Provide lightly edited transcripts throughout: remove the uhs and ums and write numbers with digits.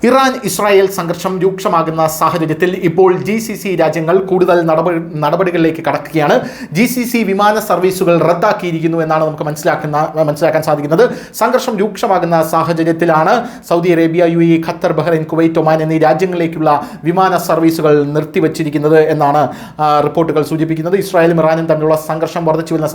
Iran Israel സംഘർഷം രൂക്ഷമാകുന്ന സാഹചര്യത്തിൽ ഇപ്പോൾ GCC രാജ്യങ്ങൾ കൂടുതൽ നടപടികളിലേക്ക് കടക്കുകയാണ്. GCC വിമാന സർവീസുകൾ റദ്ദാക്കിയിരിക്കുന്നു എന്നാണ് നമുക്ക് മനസ്സിലാക്കാൻ സാധിക്കുന്നത്. സംഘർഷം രൂക്ഷമാകുന്ന സാഹചര്യത്തിലാണ് Saudi Arabia, UAE, Qatar, Bahrain, Kuwait, Oman എന്നീ രാജ്യങ്ങളിലേക്കുള്ള വിമാന സർവീസുകൾ നിർത്തിവച്ചിരിക്കുന്നത് എന്നാണ് റിപ്പോർട്ടുകൾ സൂചിപ്പിക്കുന്നത്. ഇസ്രായേലും ഇറാനും തമ്മിലുള്ള സംഘർഷം വർദ്ധിച്ചു വരുന്ന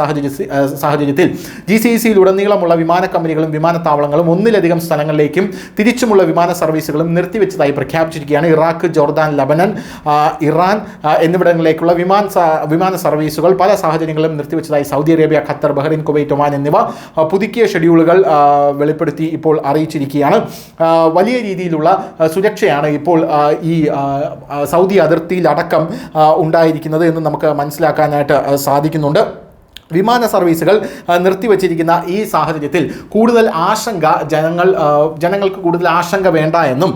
സാഹചര്യത്തിൽ GCCയിലുടനീളമുള്ള വിമാന കമ്പനികളും വിമാനത്താവളങ്ങളും ഒന്നിലധികം സ്ഥലങ്ങളിലേക്കും തിരിച്ചുമുള്ള വിമാന സർവീസുകൾ നിർത്തിവെച്ചതായി പ്രഖ്യാപിച്ചിരിക്കുകയാണ്. ഇറാഖ്, ജോർദാൻ, ലബനൻ, ഇറാൻ എന്നിവിടങ്ങളിലേക്കുള്ള വിമാന സർവീസുകൾ പല സാഹചര്യങ്ങളിലും നിർത്തിവെച്ചതായി Saudi Arabia, Qatar, Bahrain, Kuwait, Oman എന്നിവ പുതുക്കിയ ഷെഡ്യൂളുകൾ വെളിപ്പെടുത്തി ഇപ്പോൾ അറിയിച്ചിരിക്കുകയാണ്. വലിയ രീതിയിലുള്ള സുരക്ഷയാണ് ഇപ്പോൾ ഈ സൗദി അതിർത്തിയിലടക്കം ഉണ്ടായിരിക്കുന്നത് എന്ന് നമുക്ക് മനസ്സിലാക്കാനായിട്ട് സാധിക്കുന്നുണ്ട്. വിമാന സർവീസുകൾ നിർത്തിവച്ചിരിക്കുന്ന ഈ സാഹചര്യത്തിൽ കൂടുതൽ ആശങ്ക ജനങ്ങൾക്ക് കൂടുതൽ ആശങ്ക വേണ്ട എന്നും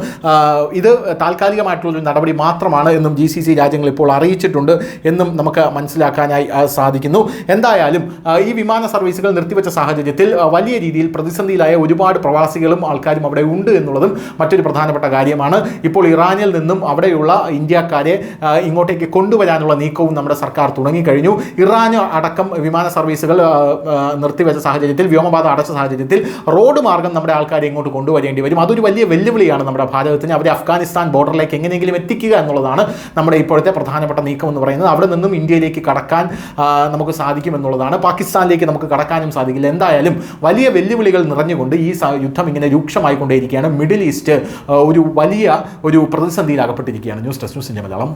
ഇത് താൽക്കാലികമായിട്ടുള്ളൊരു നടപടി മാത്രമാണ് എന്നും GCC രാജ്യങ്ങൾ ഇപ്പോൾ അറിയിച്ചിട്ടുണ്ട് എന്നും നമുക്ക് മനസ്സിലാക്കാനായി സാധിക്കുന്നു. എന്തായാലും ഈ വിമാന സർവീസുകൾ നിർത്തിവെച്ച സാഹചര്യത്തിൽ വലിയ രീതിയിൽ പ്രതിസന്ധിയിലായ ഒരുപാട് പ്രവാസികളും ആൾക്കാരും അവിടെ ഉണ്ട് എന്നുള്ളതും മറ്റൊരു പ്രധാനപ്പെട്ട കാര്യമാണ്. ഇപ്പോൾ ഇറാനിൽ നിന്നും അവിടെയുള്ള ഇന്ത്യക്കാരെ ഇങ്ങോട്ടേക്ക് കൊണ്ടുവരാനുള്ള നീക്കവും നമ്മുടെ സർക്കാർ തുടങ്ങിക്കഴിഞ്ഞു. ഇറാൻ അടക്കം വിമാന സർവീസുകൾ നിർത്തിവെച്ച സാഹചര്യത്തിൽ, വ്യോമപാത അടച്ച സാഹചര്യത്തിൽ റോഡ് മാർഗം നമ്മുടെ ആൾക്കാരെ ഇങ്ങോട്ട് കൊണ്ടുവരേണ്ടി വരും. അതൊരു വലിയ വെല്ലുവിളിയാണ് നമ്മുടെ ഭാരതത്തിന്. അവരെ അഫ്ഗാനിസ്ഥാൻ ബോർഡറിലേക്ക് എങ്ങനെയെങ്കിലും എത്തിക്കുക എന്നുള്ളതാണ് നമ്മുടെ ഇപ്പോഴത്തെ പ്രധാനപ്പെട്ട നീക്കം എന്ന് പറയുന്നത്. അവിടെ നിന്നും ഇന്ത്യയിലേക്ക് കടക്കാൻ നമുക്ക് സാധിക്കുമെന്നുള്ളതാണ്. പാകിസ്ഥാനിലേക്ക് നമുക്ക് കടക്കാനും സാധിക്കില്ല. എന്തായാലും വലിയ വെല്ലുവിളികൾ നിറഞ്ഞുകൊണ്ട് ഈ യുദ്ധം ഇങ്ങനെ രൂക്ഷമായിക്കൊണ്ടേയിരിക്കുകയാണ്. മിഡിൽ ഈസ്റ്റ് ഒരു വലിയ പ്രതിസന്ധിയിൽ അകപ്പെട്ടിരിക്കുകയാണ്. News desk, news India Malayalam.